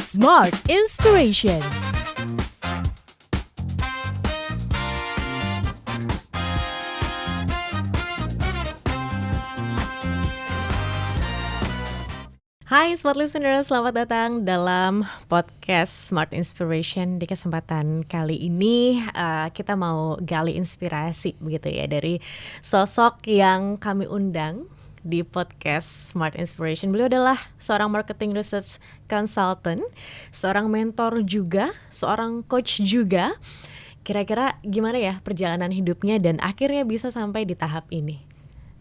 Smart Inspiration. Hai Smart Listeners, selamat datang dalam podcast Smart Inspiration. Di kesempatan kali ini kita mau gali inspirasi begitu ya dari sosok yang kami undang di podcast Smart Inspiration. Beliau adalah seorang marketing research consultant, seorang mentor juga, seorang coach juga. Kira-kira gimana ya perjalanan hidupnya dan akhirnya bisa sampai di tahap ini?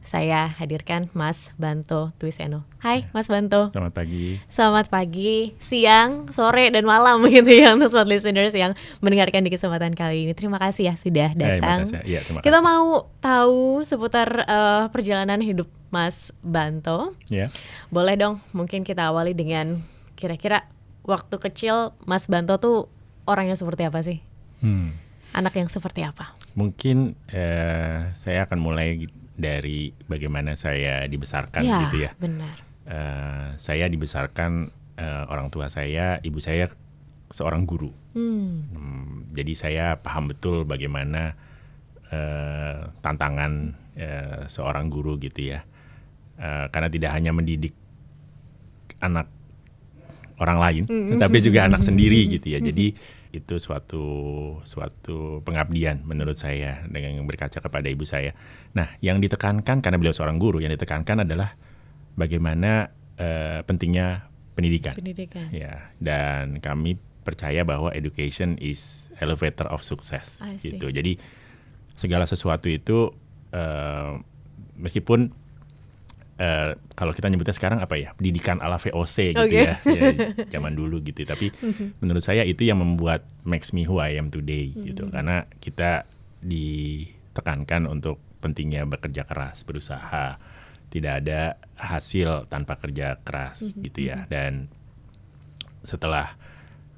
Saya hadirkan Mas Banto Twiseno. Hai Mas Banto. Selamat pagi. Selamat pagi, siang, sore, dan malam gitu ya untuk Smart Listeners yang mendengarkan di kesempatan kali ini. Terima kasih ya sudah datang. Terima Kita kasih. mau tahu seputar perjalanan hidup Mas Banto. Ya. Boleh dong, mungkin kita awali dengan kira-kira waktu kecil Mas Banto tuh orang yang seperti apa sih? Anak yang seperti apa? Mungkin saya akan mulai dari bagaimana saya dibesarkan Ya, gitu ya. Benar. Saya dibesarkan orang tua saya, ibu saya seorang guru. Jadi saya paham betul bagaimana tantangan seorang guru gitu ya. Karena tidak hanya mendidik anak orang lain, tapi juga anak sendiri gitu ya. Jadi itu suatu pengabdian menurut saya dengan berkaca kepada ibu saya. Nah, yang ditekankan karena beliau seorang guru, yang ditekankan adalah bagaimana pentingnya pendidikan. Ya, dan kami percaya bahwa education is elevator of success gitu. Jadi segala sesuatu itu meskipun kalau kita nyebutnya sekarang apa ya, pendidikan ala VOC gitu ya zaman dulu gitu. Tapi menurut saya itu yang membuat makes me who I am today gitu. Karena kita ditekankan untuk pentingnya bekerja keras, berusaha. Tidak ada hasil tanpa kerja keras gitu ya. Dan setelah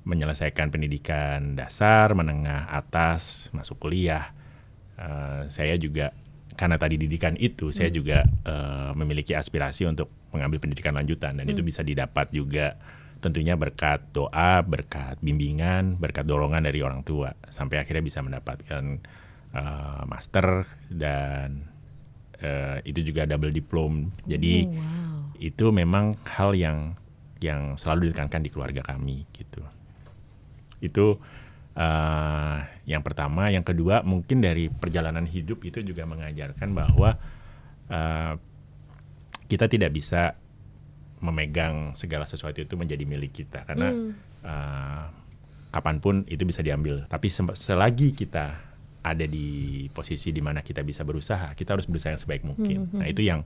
menyelesaikan pendidikan dasar, menengah, atas, masuk kuliah, saya juga karena tadi didikan itu, saya juga memiliki aspirasi untuk mengambil pendidikan lanjutan. Dan itu bisa didapat juga tentunya berkat doa, berkat bimbingan, berkat dorongan dari orang tua. Sampai akhirnya bisa mendapatkan master dan itu juga double diploma. Jadi itu memang hal yang selalu ditekankan di keluarga kami gitu. Itu yang pertama. Yang kedua, mungkin dari perjalanan hidup itu juga mengajarkan bahwa kita tidak bisa memegang segala sesuatu itu menjadi milik kita. Karena kapanpun itu bisa diambil. Tapi selagi kita ada di posisi di mana kita bisa berusaha, kita harus berusaha yang sebaik mungkin. Nah, itu yang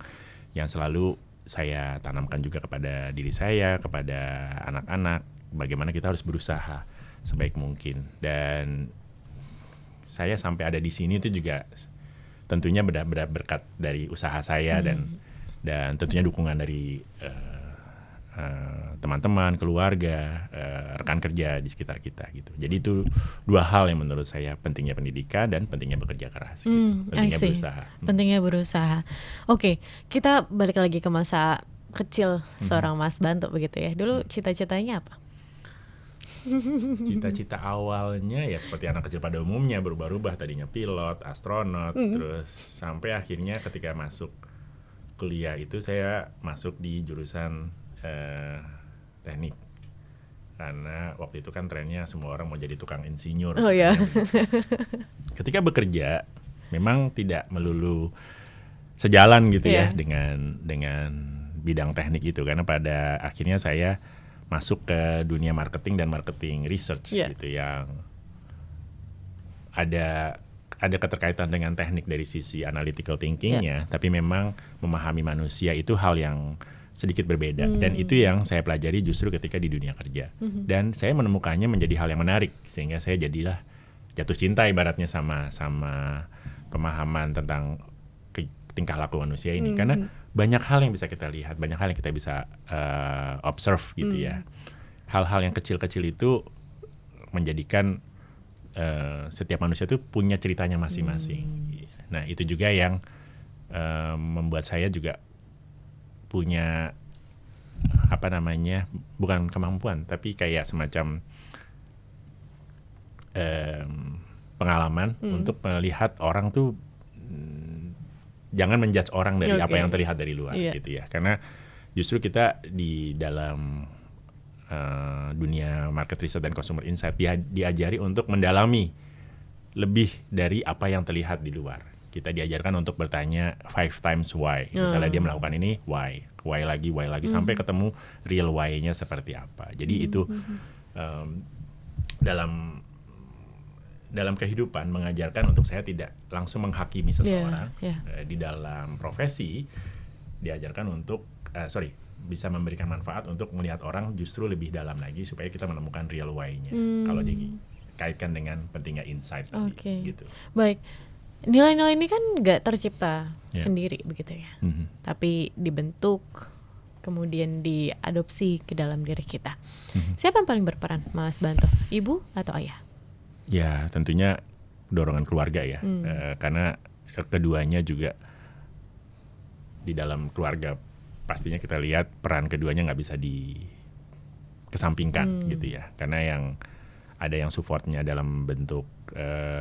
selalu saya tanamkan juga kepada diri saya, kepada anak-anak, bagaimana kita harus berusaha sebaik mungkin. Dan saya sampai ada di sini itu juga tentunya benar-benar berkat dari usaha saya dan tentunya dukungan dari teman-teman, keluarga, rekan kerja di sekitar kita gitu. Jadi itu dua hal yang menurut saya pentingnya pendidikan dan pentingnya bekerja keras gitu. Pentingnya berusaha. Pentingnya berusaha. Oke, kita balik lagi ke masa kecil seorang Mas Banto begitu ya. Dulu cita-citanya apa? Cita-cita awalnya ya seperti anak kecil pada umumnya, berubah-ubah. Tadinya pilot, astronot, terus sampai akhirnya ketika masuk kuliah itu saya masuk di jurusan teknik. Karena waktu itu kan trennya semua orang mau jadi tukang insinyur. Ketika bekerja memang tidak melulu sejalan gitu ya dengan bidang teknik itu, karena pada akhirnya saya masuk ke dunia marketing dan marketing research gitu, yang ada keterkaitan dengan teknik dari sisi analytical thinkingnya, tapi memang memahami manusia itu hal yang sedikit berbeda. Dan itu yang saya pelajari justru ketika di dunia kerja. Dan saya menemukannya menjadi hal yang menarik, sehingga saya jadilah jatuh cinta ibaratnya sama pemahaman tentang tingkah laku manusia ini. Karena banyak hal yang bisa kita lihat, banyak hal yang kita bisa observe gitu ya. Hal-hal yang kecil-kecil itu menjadikan setiap manusia itu punya ceritanya masing-masing. Nah, itu juga yang membuat saya juga punya bukan kemampuan, tapi kayak semacam pengalaman untuk melihat orang tuh, jangan menjudge orang dari apa yang terlihat dari luar gitu ya. Karena justru kita di dalam dunia market research dan consumer insight diajari untuk mendalami lebih dari apa yang terlihat di luar. Kita diajarkan untuk bertanya 5 times why. Misalnya dia melakukan ini, why lagi sampai ketemu real why-nya seperti apa. Jadi itu dalam kehidupan mengajarkan untuk saya tidak langsung menghakimi seseorang. Di dalam profesi diajarkan untuk bisa memberikan manfaat untuk melihat orang justru lebih dalam lagi supaya kita menemukan real why-nya. Kalau dikaitkan dengan pentingnya insight tadi gitu. Baik. Nilai-nilai ini kan nggak tercipta sendiri begitu ya. Tapi dibentuk kemudian diadopsi ke dalam diri kita. Siapa yang paling berperan, Mas Banto? Ibu atau ayah? Ya, tentunya dorongan keluarga ya. Karena keduanya juga di dalam keluarga pastinya kita lihat peran keduanya nggak bisa dikesampingkan gitu ya. Karena ada yang supportnya dalam bentuk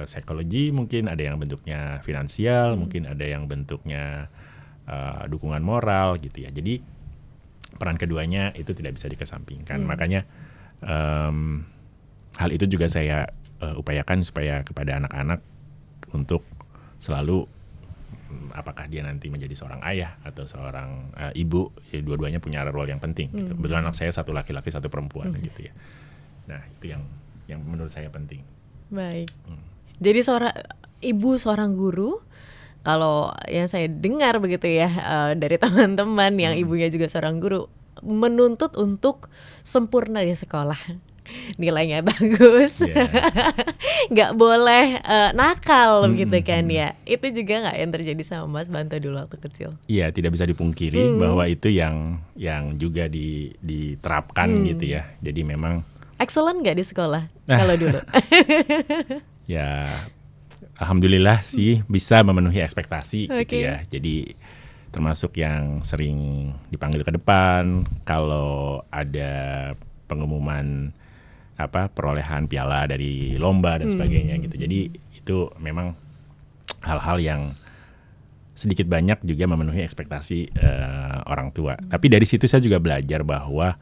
psikologi, mungkin ada yang bentuknya finansial, mungkin ada yang bentuknya dukungan moral gitu ya. Jadi peran keduanya itu tidak bisa dikesampingkan. Makanya hal itu juga saya upayakan supaya kepada anak-anak untuk selalu, apakah dia nanti menjadi seorang ayah atau seorang ibu, ya dua-duanya punya role yang penting. Gitu. Kebetulan anak saya satu laki-laki satu perempuan gitu ya. Nah itu yang menurut saya penting. Baik. Jadi seorang ibu, seorang guru, kalau yang saya dengar begitu ya dari teman-teman yang ibunya juga seorang guru, menuntut untuk sempurna di sekolah. Nilainya bagus, nggak boleh nakal gitu kan ya. Itu juga nggak yang terjadi sama Mas Banto dulu waktu kecil? Iya, tidak bisa dipungkiri bahwa itu yang juga diterapkan gitu ya. Jadi memang excellent nggak di sekolah kalau dulu? Ya, alhamdulillah sih bisa memenuhi ekspektasi gitu ya. Jadi termasuk yang sering dipanggil ke depan kalau ada pengumuman perolehan piala dari lomba dan sebagainya gitu. Jadi itu memang hal-hal yang sedikit banyak juga memenuhi ekspektasi orang tua. Tapi dari situ saya juga belajar bahwa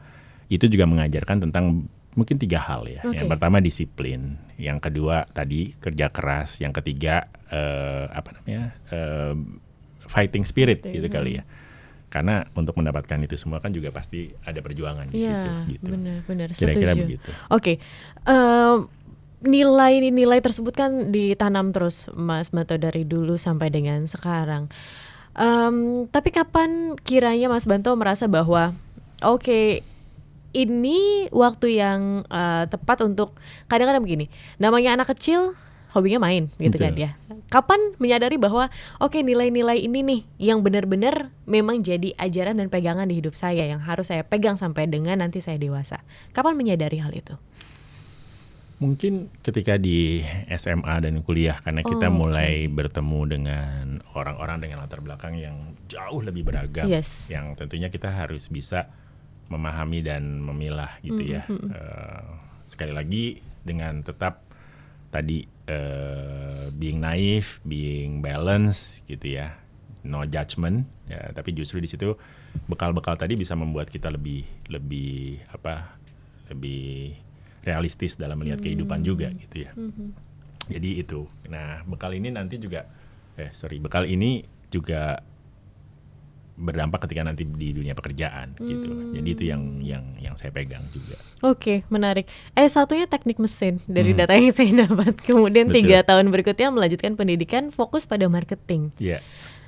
itu juga mengajarkan tentang mungkin 3 hal ya. Yang pertama disiplin, yang kedua tadi kerja keras, yang ketiga fighting spirit gitu kali ya. Karena untuk mendapatkan itu semua kan juga pasti ada perjuangan di situ gitu. Benar-benar Kira-kira setuju. begitu. Nilai-nilai tersebut kan ditanam terus Mas Banto dari dulu sampai dengan sekarang. Tapi kapan kiranya Mas Banto merasa bahwa ini waktu yang tepat untuk, kadang-kadang begini, namanya anak kecil hobinya main gitu kan ya. Kapan menyadari bahwa nilai-nilai ini nih yang benar-benar memang jadi ajaran dan pegangan di hidup saya yang harus saya pegang sampai dengan nanti saya dewasa. Kapan menyadari hal itu? Mungkin ketika di SMA dan kuliah, karena kita mulai bertemu dengan orang-orang dengan latar belakang yang jauh lebih beragam, yang tentunya kita harus bisa memahami dan memilah gitu ya. Sekali lagi dengan tetap tadi being naif, being balance gitu ya, no judgment ya. Tapi justru di situ bekal-bekal tadi bisa membuat kita lebih realistis dalam melihat kehidupan juga gitu ya. Jadi itu. Nah bekal ini nanti juga bekal ini juga berdampak ketika nanti di dunia pekerjaan gitu. Jadi itu yang saya pegang juga. Menarik. Satunya teknik mesin dari data yang saya dapat. Kemudian 3 tahun berikutnya melanjutkan pendidikan fokus pada marketing.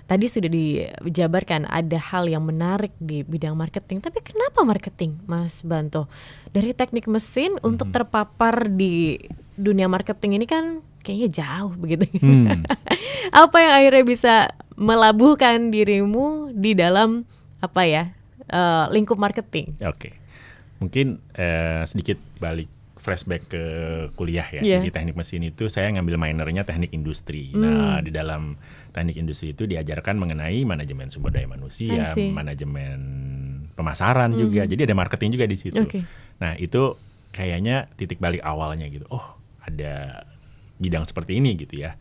Tadi sudah dijabarkan ada hal yang menarik di bidang marketing. Tapi kenapa marketing, Mas Banto? Dari teknik mesin untuk terpapar di dunia marketing ini kan kayaknya jauh begitu. Apa yang akhirnya bisa melabuhkan dirimu di dalam lingkup marketing? Mungkin sedikit balik flashback ke kuliah ya. Di teknik mesin itu saya ngambil minornya teknik industri. Nah di dalam teknik industri itu diajarkan mengenai manajemen sumber daya manusia, manajemen pemasaran juga. Jadi ada marketing juga di situ. Okay. Nah, itu kayaknya titik balik awalnya gitu. Oh, ada bidang seperti ini gitu ya.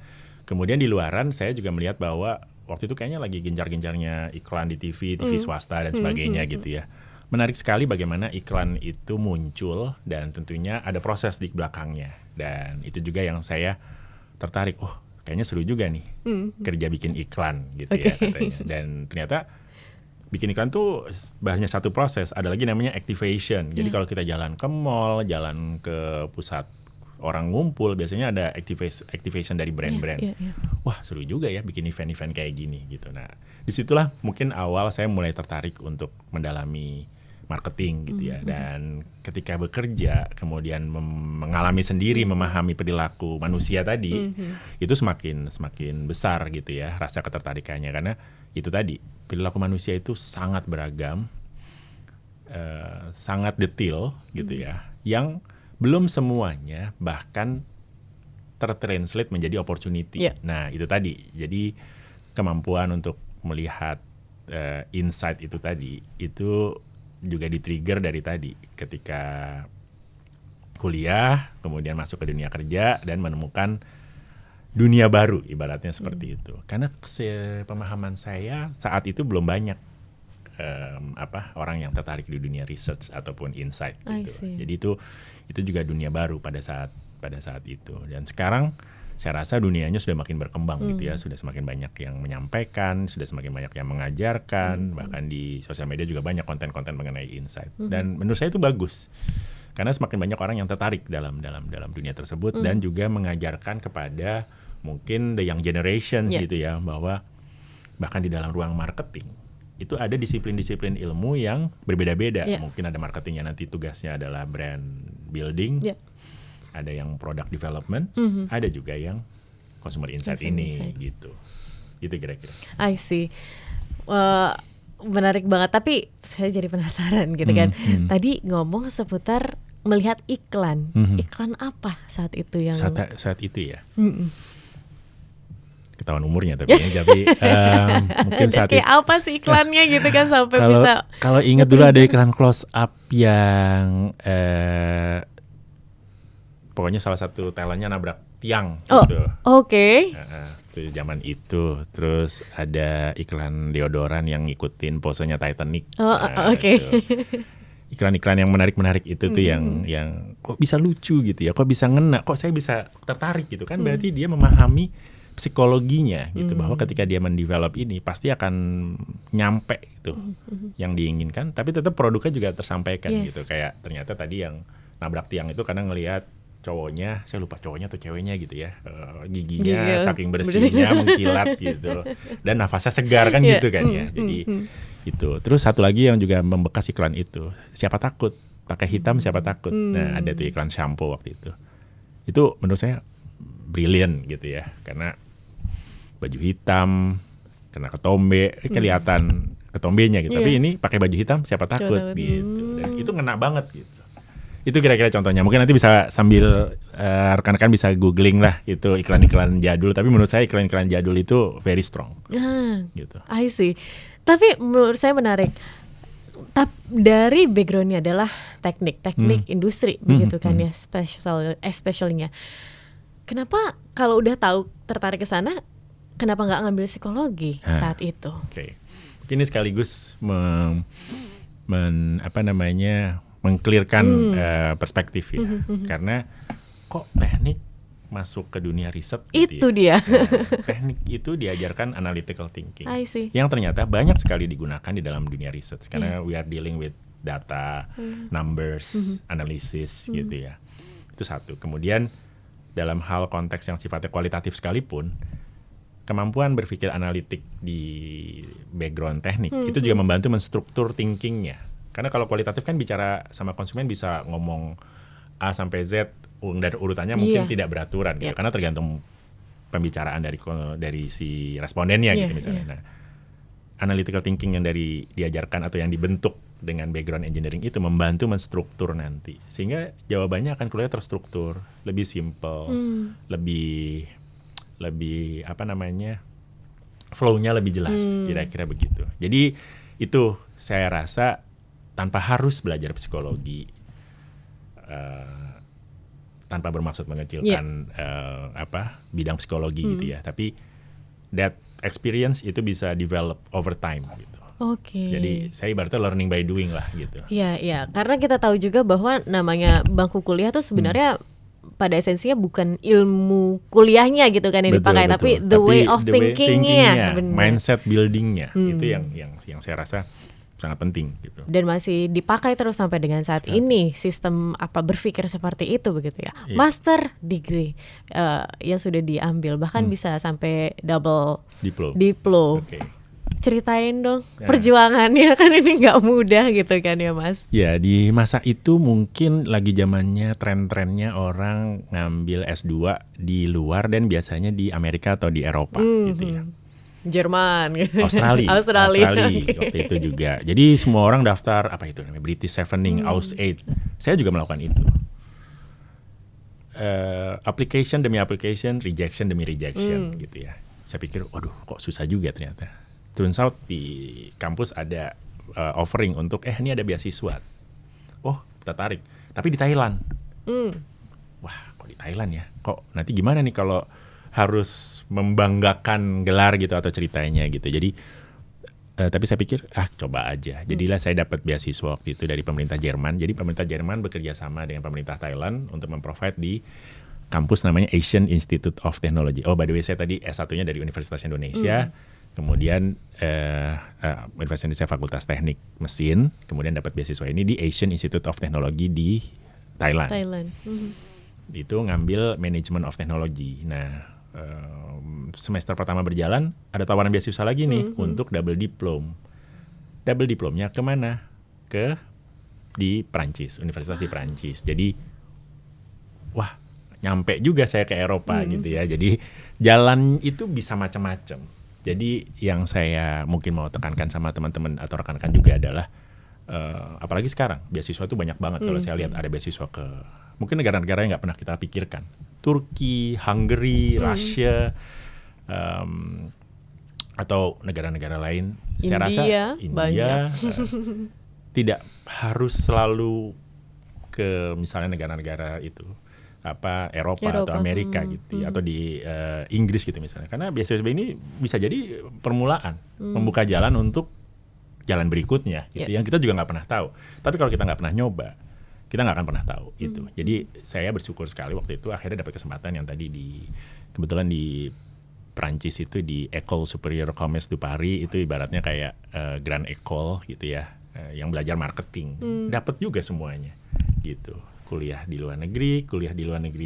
Kemudian di luaran saya juga melihat bahwa waktu itu kayaknya lagi gencar-gencarnya iklan di TV swasta dan sebagainya gitu ya. Menarik sekali bagaimana iklan itu muncul dan tentunya ada proses di belakangnya. Dan itu juga yang saya tertarik. Oh, kayaknya seru juga nih kerja bikin iklan gitu ya katanya. Dan ternyata bikin iklan tuh banyak satu proses. Ada lagi namanya activation. Jadi kalau kita jalan ke mall, jalan ke pusat orang ngumpul, biasanya ada activation dari brand-brand. Wah, seru juga ya bikin event-event kayak gini gitu. Nah, disitulah mungkin awal saya mulai tertarik untuk mendalami marketing gitu ya. Dan ketika bekerja kemudian mengalami sendiri, memahami perilaku manusia tadi, itu semakin besar gitu ya rasa ketertarikannya, karena itu tadi perilaku manusia itu sangat beragam, sangat detail gitu ya, yang belum semuanya bahkan tertranslate menjadi opportunity. Nah, itu tadi. Jadi kemampuan untuk melihat insight itu tadi itu juga di-trigger dari tadi ketika kuliah, kemudian masuk ke dunia kerja dan menemukan dunia baru, ibaratnya seperti itu. Karena pemahaman saya saat itu belum banyak orang yang tertarik di dunia research ataupun insight gitu. Jadi itu juga dunia baru pada saat itu. Dan sekarang saya rasa dunianya sudah makin berkembang gitu ya, sudah semakin banyak yang menyampaikan, sudah semakin banyak yang mengajarkan, bahkan di sosial media juga banyak konten-konten mengenai insight. Dan menurut saya itu bagus, karena semakin banyak orang yang tertarik dalam dunia tersebut dan juga mengajarkan kepada mungkin the young generations gitu ya, bahwa bahkan di dalam ruang marketing itu ada disiplin-disiplin ilmu yang berbeda-beda. Mungkin ada marketing yang nanti tugasnya adalah brand building. Ada yang product development, ada juga yang consumer insight gitu. Gitu kira-kira. I see. Menarik banget, tapi saya jadi penasaran gitu kan. Tadi ngomong seputar melihat iklan. Iklan apa saat itu yang saat itu ya? Ketahuan umurnya tapi mungkin saat kayak apa sih iklannya gitu kan sampai bisa. Kalau ingat dulu ada iklan close up yang pokoknya salah satu talentnya nabrak tiang gitu. Oke. Itu zaman itu. Terus ada iklan deodoran yang ngikutin posenya Titanic. Oke. Iklan-iklan yang menarik-menarik itu tuh yang kok bisa lucu gitu ya, kok bisa ngena, kok saya bisa tertarik gitu kan, berarti dia memahami psikologinya gitu, bahwa ketika dia mendevelop ini pasti akan nyampe gitu yang diinginkan, tapi tetap produknya juga tersampaikan gitu. Kayak ternyata tadi yang nabrak tiang itu karena ngelihat cowoknya, saya lupa cowoknya atau ceweknya gitu ya, giginya saking bersihnya mengkilat gitu, dan nafasnya segar kan gitu kan ya. Jadi itu. Terus satu lagi yang juga membekas iklan itu, siapa takut pakai hitam, siapa takut. Nah, ada tuh iklan shampoo waktu itu. Itu menurut saya brilliant gitu ya, karena baju hitam kena ketombe, kelihatan ketombenya gitu. Tapi ini pakai baju hitam, siapa takut gitu. Dan itu ngena banget gitu. Itu kira-kira contohnya. Mungkin nanti bisa sambil rekan-rekan bisa googling lah itu iklan-iklan jadul. Tapi menurut saya iklan-iklan jadul itu very strong. Gitu. I see. Tapi menurut saya menarik. Dari backgroundnya adalah teknik industri begitu kan ya, especially-nya. Kenapa kalau udah tahu tertarik ke sana, kenapa nggak ngambil psikologi saat itu? Oke. Mungkin ini sekaligus mengclearkan perspektif ya, karena kok teknik masuk ke dunia riset itu gitu ya. Teknik itu diajarkan analytical thinking yang ternyata banyak sekali digunakan di dalam dunia riset, karena we are dealing with data, numbers, analysis gitu ya. Itu satu. Kemudian dalam hal konteks yang sifatnya kualitatif sekalipun, kemampuan berpikir analitik di background teknik itu juga membantu menstruktur thinkingnya. Karena kalau kualitatif kan bicara sama konsumen bisa ngomong A sampai Z dan urutannya mungkin tidak beraturan gitu, karena tergantung pembicaraan dari si respondennya gitu misalnya. Nah, analytical thinking yang diajarkan atau yang dibentuk dengan background engineering itu membantu menstruktur nanti, sehingga jawabannya akan keluar terstruktur, lebih simple, lebih flow-nya lebih jelas, kira-kira begitu. Jadi itu saya rasa tanpa harus belajar psikologi, tanpa bermaksud mengecilkan bidang psikologi gitu ya, tapi that experience itu bisa develop over time gitu. Jadi saya ibaratnya learning by doing lah gitu. Iya, karena kita tahu juga bahwa namanya bangku kuliah tuh sebenarnya pada esensinya bukan ilmu kuliahnya gitu kan yang dipakai, tapi the way of thinkingnya, mindset buildingnya itu yang saya rasa sangat penting gitu. Dan masih dipakai terus sampai dengan saat ini sistem berpikir seperti itu begitu ya. Master degree yang sudah diambil bahkan bisa sampai double diploma. Ceritain dong perjuangannya, kan ini nggak mudah gitu kan ya Mas. Ya, di masa itu mungkin lagi zamannya tren-trennya orang ngambil S2 di luar dan biasanya di Amerika atau di Eropa gitu ya. Jerman, Australia waktu itu juga. Jadi semua orang daftar British Chevening, Aus 8. Saya juga melakukan itu. Application demi application, rejection demi rejection gitu ya. Saya pikir, waduh kok susah juga ternyata. Turns out di kampus ada offering untuk ini ada beasiswa. Oh, tertarik. Tapi di Thailand. Wah, kok di Thailand ya? Kok nanti gimana nih kalau harus membanggakan gelar gitu atau ceritanya gitu. Jadi tapi saya pikir coba aja. Jadilah saya dapat beasiswa waktu itu dari pemerintah Jerman. Jadi pemerintah Jerman bekerja sama dengan pemerintah Thailand untuk memprovide di kampus namanya Asian Institute of Technology. Oh, by the way, saya tadi S1-nya dari Universitas Indonesia. Kemudian Universitas Indonesia Fakultas Teknik Mesin, kemudian dapat beasiswa ini di Asian Institute of Technology di Thailand. Itu ngambil Management of Technology. Nah, semester pertama berjalan, ada tawaran beasiswa lagi nih untuk double diploma. Double diplomnya kemana? Di Prancis, Universitas di Prancis. Jadi, nyampe juga saya ke Eropa gitu ya. Jadi jalan itu bisa macam-macam. Jadi yang saya mungkin mau tekankan sama teman-teman atau rekan-rekan juga adalah apalagi sekarang beasiswa itu banyak banget. Kalau saya lihat ada beasiswa ke mungkin negara-negara yang nggak pernah kita pikirkan, Turki, Hungary, Rusia, atau negara-negara lain. Saya rasa India tidak harus selalu ke misalnya negara-negara itu. Eropa atau Amerika gitu atau di Inggris gitu misalnya, karena beasiswa ini bisa jadi permulaan membuka jalan untuk jalan berikutnya gitu yang kita juga nggak pernah tahu. Tapi kalau kita nggak pernah nyoba, kita nggak akan pernah tahu gitu. Jadi saya bersyukur sekali waktu itu akhirnya dapat kesempatan yang tadi kebetulan di Prancis itu di École Supérieure Commerce du Paris, itu ibaratnya kayak Grand École gitu ya, yang belajar marketing. Dapat juga semuanya gitu. Kuliah di luar negeri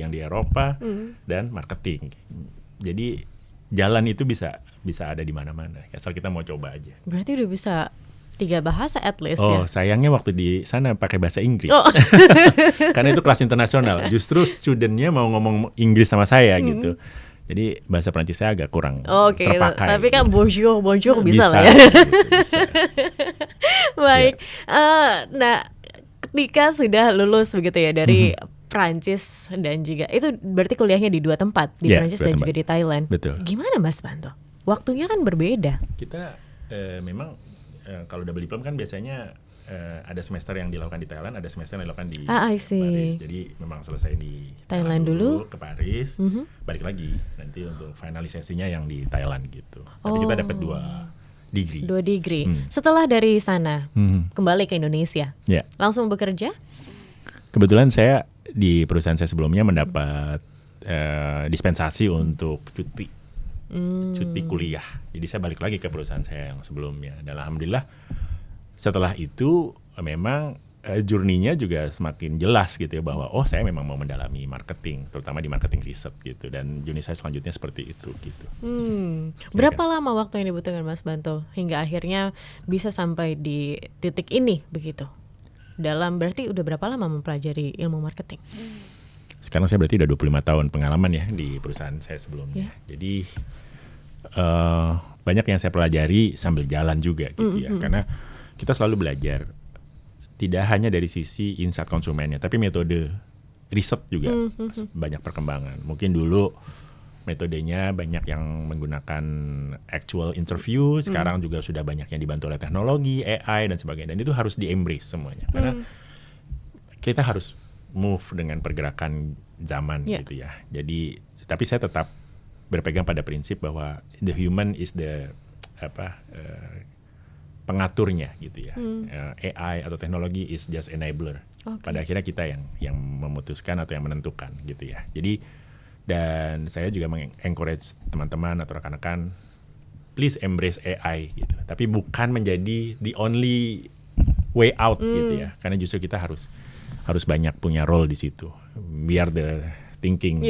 yang di Eropa, dan marketing. Jadi jalan itu bisa ada di mana-mana, asal kita mau coba aja. Berarti udah bisa 3 bahasa at least ya? Sayangnya waktu di sana pakai bahasa Inggris. Karena itu kelas internasional. Justru studentnya mau ngomong Inggris sama saya gitu. Jadi bahasa Prancis saya agak kurang terpakai. Tapi kan bonjour bisa lah ya. Bisa. Baik. Nah, ketika sudah lulus begitu ya dari Prancis dan juga itu berarti kuliahnya di 2 tempat, di Prancis dan juga di Thailand. Betul. Gimana Mas Banto? Waktunya kan berbeda. Kita memang kalau double diploma kan biasanya ada semester yang dilakukan di Thailand, ada semester yang dilakukan di Paris. Jadi memang selesai di Thailand dulu ke Paris, balik lagi nanti untuk finalisasinya yang di Thailand gitu. Tapi kita dapat 2 degree. Setelah dari sana kembali ke Indonesia, langsung bekerja? Kebetulan saya di perusahaan saya sebelumnya mendapat dispensasi untuk cuti kuliah. Jadi saya balik lagi ke perusahaan saya yang sebelumnya. Dan alhamdulillah setelah itu memang journey-nya juga semakin jelas gitu ya, bahwa saya memang mau mendalami marketing, terutama di marketing riset gitu, dan journey saya selanjutnya seperti itu gitu. Berapa lama waktu yang dibutuhkan Mas Banto hingga akhirnya bisa sampai di titik ini begitu? Berarti udah berapa lama mempelajari ilmu marketing? Sekarang saya berarti udah 25 tahun pengalaman ya di perusahaan saya sebelumnya. Jadi banyak yang saya pelajari sambil jalan juga gitu ya, karena kita selalu belajar. Tidak hanya dari sisi insight konsumennya, tapi metode riset juga banyak perkembangan. Mungkin dulu metodenya banyak yang menggunakan actual interview, sekarang juga sudah banyak yang dibantu oleh teknologi, AI dan sebagainya. Dan itu harus di-embrace semuanya. Karena kita harus move dengan pergerakan zaman gitu ya. Jadi tapi saya tetap berpegang pada prinsip bahwa the human is the pengaturnya gitu ya. AI atau teknologi is just enabler. Pada akhirnya kita yang memutuskan atau yang menentukan gitu ya. Jadi dan saya juga mengencourage teman-teman atau rekan-rekan, please embrace AI gitu. Tapi bukan menjadi the only way out gitu ya. Karena justru kita harus banyak punya role di situ. Biar the thinking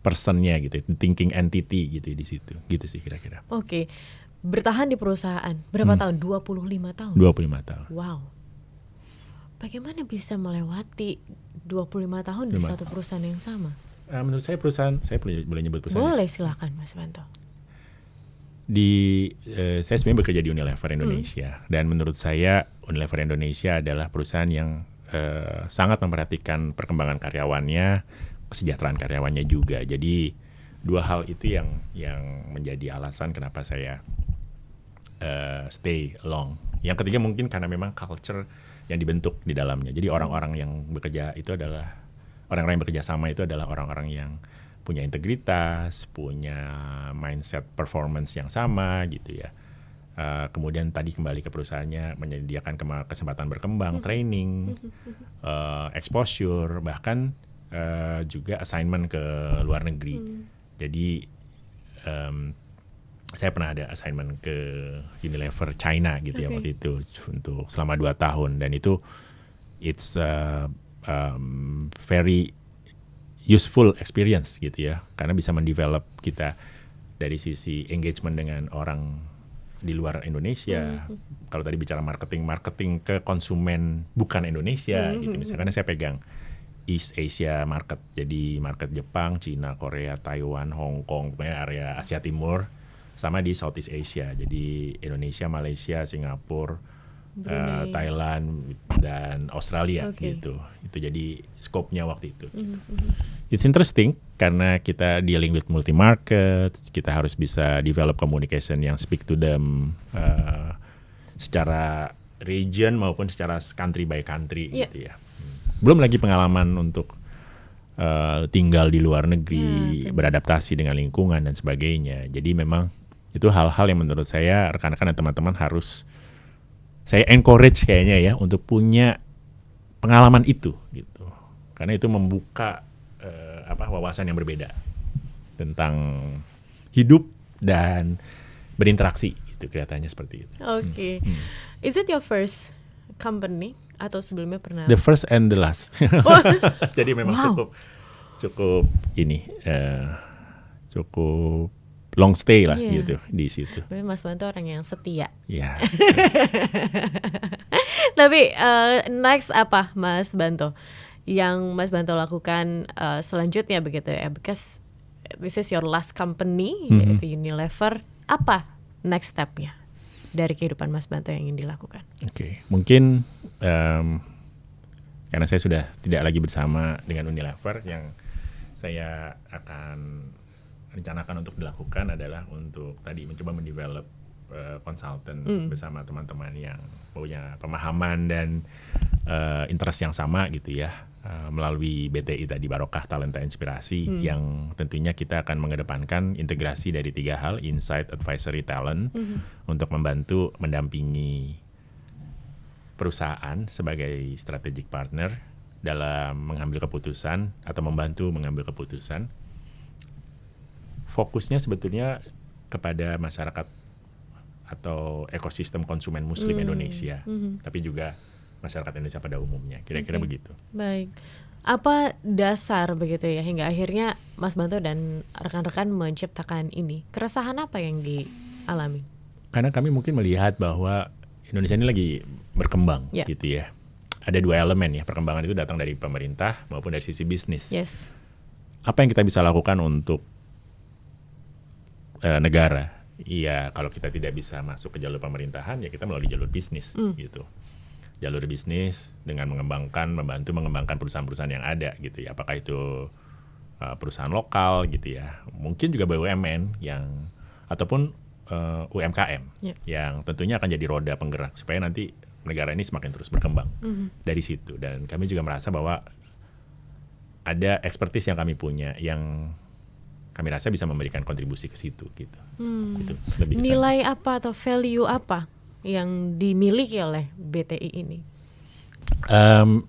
personnya gitu, thinking entity gitu di situ. Gitu sih kira-kira. Oke. Bertahan di perusahaan berapa tahun? 25 tahun. 25 tahun. Wow. Bagaimana bisa melewati 25 tahun di satu perusahaan yang sama? Menurut saya perusahaan, saya boleh nyebut perusahaan? Boleh, silakan Mas Banto. Saya sebenarnya bekerja di Unilever Indonesia, dan menurut saya Unilever Indonesia adalah perusahaan yang sangat memperhatikan perkembangan karyawannya, kesejahteraan karyawannya juga. Jadi dua hal itu yang menjadi alasan kenapa saya stay long. Yang ketiga mungkin karena memang culture yang dibentuk di dalamnya. Jadi orang-orang yang bekerja itu adalah orang-orang yang bekerja sama itu adalah orang-orang yang punya integritas, punya mindset performance yang sama gitu ya. Kemudian tadi kembali ke perusahaannya menyediakan kesempatan berkembang, training, exposure, bahkan juga assignment ke luar negeri. Jadi saya pernah ada assignment ke Unilever China gitu ya waktu itu untuk selama 2 tahun, dan itu it's very useful experience gitu ya, karena bisa mendevelop kita dari sisi engagement dengan orang di luar Indonesia. Kalau tadi bicara marketing ke konsumen bukan Indonesia gitu, misalkan saya pegang East Asia market, jadi market Jepang, Cina, Korea, Taiwan, Hong Kong, pokoknya area Asia Timur, sama di Southeast Asia, jadi Indonesia, Malaysia, Singapura, Thailand dan Australia gitu. Itu jadi scope-nya waktu itu. It's interesting karena kita dealing with multi market, kita harus bisa develop communication yang speak to them secara region maupun secara country by country gitu ya. Belum lagi pengalaman untuk tinggal di luar negeri, beradaptasi dengan lingkungan dan sebagainya. Jadi memang itu hal-hal yang menurut saya rekan-rekan dan teman-teman harus saya encourage kayaknya ya untuk punya pengalaman itu gitu. Karena itu membuka wawasan yang berbeda tentang hidup dan berinteraksi, itu kelihatannya seperti itu. Oke. Is it your first company atau sebelumnya pernah? The first and the last. Jadi memang cukup ini cukup long stay lah gitu di situ. Berarti Mas Banto orang yang setia. Iya. Tapi next apa Mas Banto? Yang Mas Banto lakukan selanjutnya begitu ya? Because this is your last company, yaitu Unilever. Apa next step-nya dari kehidupan Mas Banto yang ingin dilakukan? Oke, mungkin karena saya sudah tidak lagi bersama dengan Unilever, yang saya akan rencanakan untuk dilakukan adalah untuk tadi mencoba mendevelop konsultan bersama teman-teman yang punya pemahaman dan interest yang sama gitu ya, melalui BTI tadi, Barokah Talenta Inspirasi, yang tentunya kita akan mengedepankan integrasi dari 3 hal, insight, advisory, talent, untuk membantu mendampingi perusahaan sebagai strategic partner dalam mengambil keputusan atau membantu mengambil keputusan. Fokusnya sebetulnya kepada masyarakat atau ekosistem konsumen muslim Indonesia, tapi juga masyarakat Indonesia pada umumnya, kira-kira begitu. Baik. Apa dasar begitu ya hingga akhirnya Mas Banto dan rekan-rekan menciptakan ini? Keresahan apa yang dialami? Karena kami mungkin melihat bahwa Indonesia ini lagi berkembang gitu ya. Ada 2 elemen ya, perkembangan itu datang dari pemerintah maupun dari sisi bisnis. Yes. Apa yang kita bisa lakukan untuk negara? Iya, kalau kita tidak bisa masuk ke jalur pemerintahan, ya kita melalui jalur bisnis gitu. Jalur bisnis dengan membantu mengembangkan perusahaan-perusahaan yang ada gitu ya. Apakah itu perusahaan lokal gitu ya, mungkin juga BUMN yang ataupun UMKM yang tentunya akan jadi roda penggerak supaya nanti negara ini semakin terus berkembang dari situ. Dan kami juga merasa bahwa ada expertise yang kami punya yang kami rasa bisa memberikan kontribusi ke situ gitu. Itu lebih nilai apa atau value apa yang dimiliki oleh BTI ini?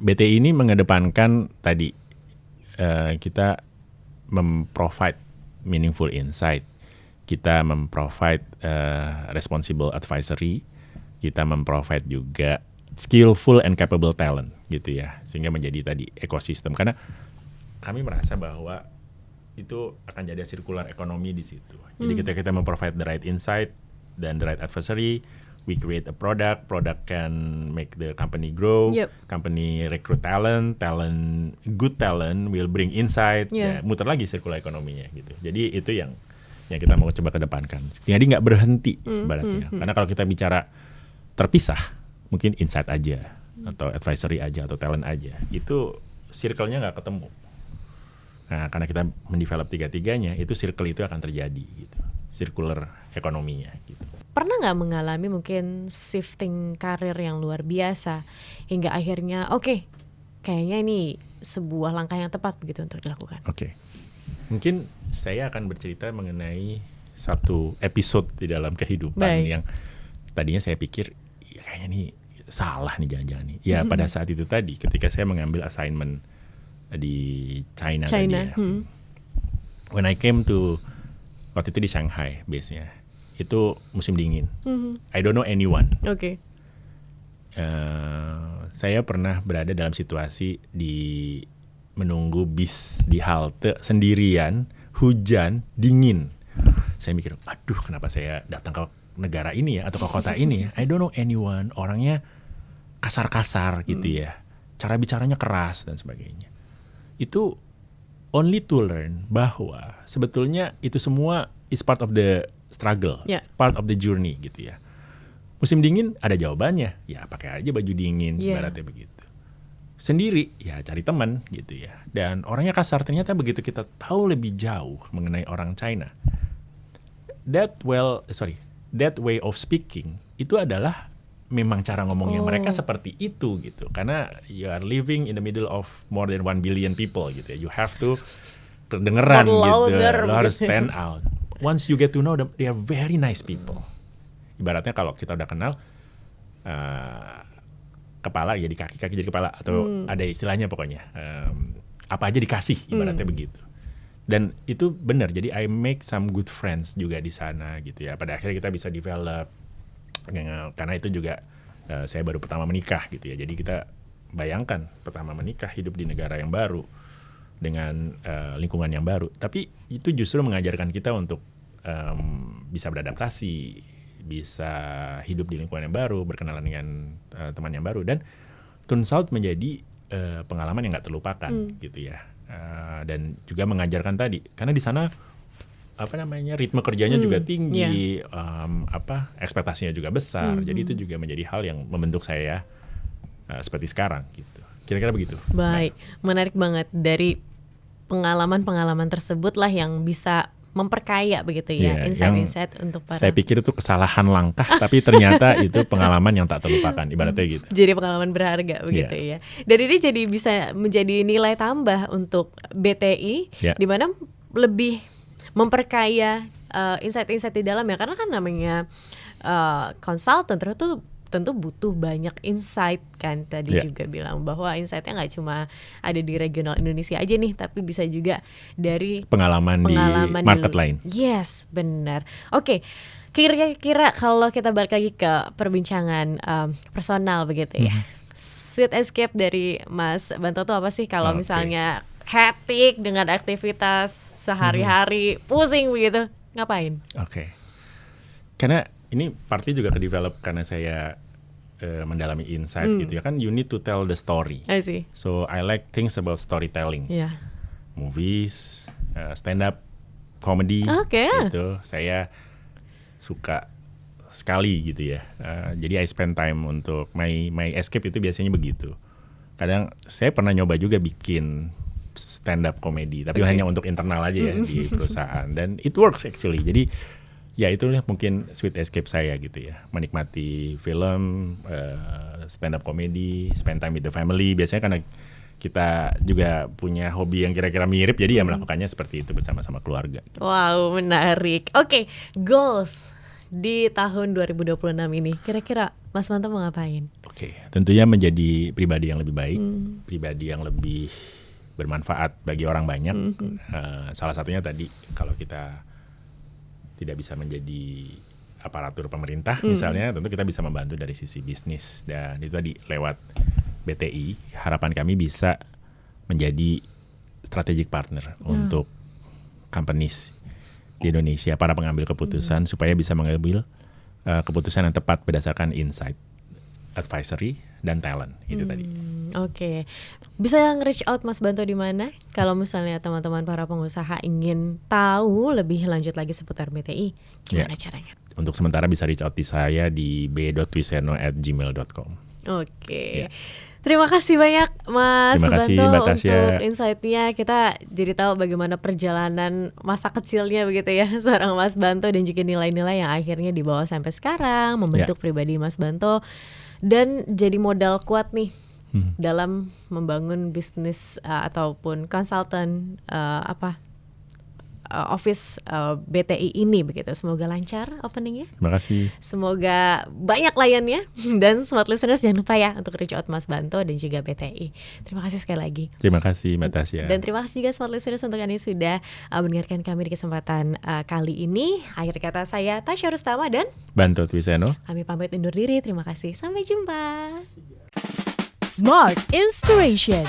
BTI ini mengedepankan tadi kita memprovide meaningful insight, kita memprovide responsible advisory, kita memprovide juga skillful and capable talent gitu ya, sehingga menjadi tadi ekosistem. Karena kami merasa bahwa itu akan jadi circular economy di situ. Jadi kita memprovide the right insight dan the right advisory, we create a product can make the company grow, company recruit talent, good talent will bring insight, ya, muter lagi circular ekonominya gitu. Jadi itu yang kita mau coba kedepankan. Jadi nggak berhenti ibaratnya. Karena kalau kita bicara terpisah, mungkin insight aja atau advisory aja atau talent aja, itu circle-nya nggak ketemu. Nah, karena kita mendevelop tiga-tiganya, itu circle itu akan terjadi gitu, circular ekonominya gitu. Pernah nggak mengalami mungkin shifting karir yang luar biasa hingga akhirnya kayaknya ini sebuah langkah yang tepat begitu untuk dilakukan? Mungkin saya akan bercerita mengenai satu episode di dalam kehidupan yang tadinya saya pikir ya kayaknya ini salah nih jangan-jangan nih. Ya pada saat itu tadi ketika saya mengambil assignment di China. Tadi ya. When I came to, waktu itu di Shanghai base-nya, itu musim dingin. I don't know anyone. Saya pernah berada dalam situasi menunggu bis di halte sendirian, hujan, dingin. Saya mikir, aduh kenapa saya datang ke negara ini ya, atau ke kota ini ya. I don't know anyone, orangnya kasar-kasar gitu ya. Cara bicaranya keras dan sebagainya. Itu only to learn bahwa sebetulnya itu semua is part of the struggle, part of the journey gitu ya. Musim dingin ada jawabannya, ya pakai aja baju dingin, ibaratnya begitu. Sendiri, ya cari teman gitu ya. Dan orangnya kasar, ternyata begitu kita tahu lebih jauh mengenai orang China, that way of speaking itu adalah memang cara ngomongnya mereka seperti itu gitu. Karena you are living in the middle of more than 1 billion people gitu ya. You have to kedengeran gitu. Lo harus stand out. Once you get to know them, they are very nice people. Ibaratnya kalau kita udah kenal kepala jadi kaki jadi kepala, atau ada istilahnya pokoknya apa aja dikasih ibaratnya begitu. Dan itu benar. Jadi I make some good friends juga di sana gitu ya. Pada akhirnya kita bisa develop. Karena itu juga saya baru pertama menikah gitu ya. Jadi kita bayangkan pertama menikah, hidup di negara yang baru dengan lingkungan yang baru. Tapi itu justru mengajarkan kita untuk bisa beradaptasi, bisa hidup di lingkungan yang baru, berkenalan dengan teman yang baru, dan turns out menjadi pengalaman yang nggak terlupakan gitu ya. Dan juga mengajarkan tadi, karena di sana ritme kerjanya juga tinggi, ekspektasinya juga besar. Jadi itu juga menjadi hal yang membentuk saya seperti sekarang gitu. Kira-kira begitu. Baik, menarik banget. Dari pengalaman-pengalaman tersebut lah yang bisa memperkaya begitu ya, insight-insight untuk para. Saya pikir itu kesalahan langkah, tapi ternyata itu pengalaman yang tak terlupakan, ibaratnya gitu. Jadi pengalaman berharga begitu ya. Dan ini jadi bisa menjadi nilai tambah untuk BTI, di mana lebih memperkaya insight-insight di dalamnya. Karena kan namanya consultant tentu butuh banyak insight kan. Tadi juga bilang bahwa insight-nya nggak cuma ada di regional Indonesia aja nih, tapi bisa juga dari pengalaman di market lain. Yes, benar. Oke, kira-kira kalau kita balik lagi ke perbincangan personal begitu ya, sweet escape dari Mas Banto tuh apa sih kalau misalnya hectic dengan aktivitas sehari-hari, pusing begitu, ngapain? Karena ini partly juga ke-develop karena saya mendalami insight gitu ya kan. You need to tell the story. I see. So I like things about storytelling. Movies, stand up comedy gitu. Saya suka sekali gitu ya. Jadi I spend time untuk my escape itu biasanya begitu. Kadang saya pernah nyoba juga bikin stand up comedy, tapi hanya untuk internal aja ya di perusahaan, dan it works actually. Jadi ya itulah mungkin sweet escape saya gitu ya, menikmati film, stand up comedy, spend time with the family. Biasanya karena kita juga punya hobi yang kira-kira mirip, jadi ya melakukannya seperti itu bersama-sama keluarga. Wow, menarik. Oke, goals di tahun 2026 ini, kira-kira Mas Banto mau ngapain? Oke, tentunya menjadi pribadi yang lebih baik, pribadi yang lebih bermanfaat bagi orang banyak. Salah satunya tadi, kalau kita tidak bisa menjadi aparatur pemerintah misalnya, tentu kita bisa membantu dari sisi bisnis, dan itu tadi lewat BTI harapan kami bisa menjadi strategic partner untuk companies di Indonesia, para pengambil keputusan, supaya bisa mengambil keputusan yang tepat berdasarkan insight, advisory, dan talent itu tadi. Oke. Bisa nge-reach out Mas Banto di mana? Kalau misalnya teman-teman para pengusaha ingin tahu lebih lanjut lagi seputar BTI, gimana caranya? Untuk sementara bisa reach out di saya di b.wiseno@gmail.com. Oke. Terima kasih banyak Mas Banto untuk insight-nya. Kita jadi tahu bagaimana perjalanan masa kecilnya begitu ya seorang Mas Banto, dan juga nilai-nilai yang akhirnya dibawa sampai sekarang membentuk pribadi Mas Banto, dan jadi modal kuat nih dalam membangun bisnis ataupun konsultan office BTI ini begitu. Semoga lancar openingnya. Terima kasih. Semoga banyak kliennya, dan smart listeners jangan lupa ya untuk reach out Mas Banto dan juga BTI. Terima kasih sekali lagi. Terima kasih Mbak Tasya. Dan terima kasih juga smart listeners untuk Anda sudah mendengarkan kami di kesempatan kali ini. Akhir kata saya Tasya Rustama dan Banto Twiseno. Kami pamit undur diri. Terima kasih. Sampai jumpa. Smart Inspiration.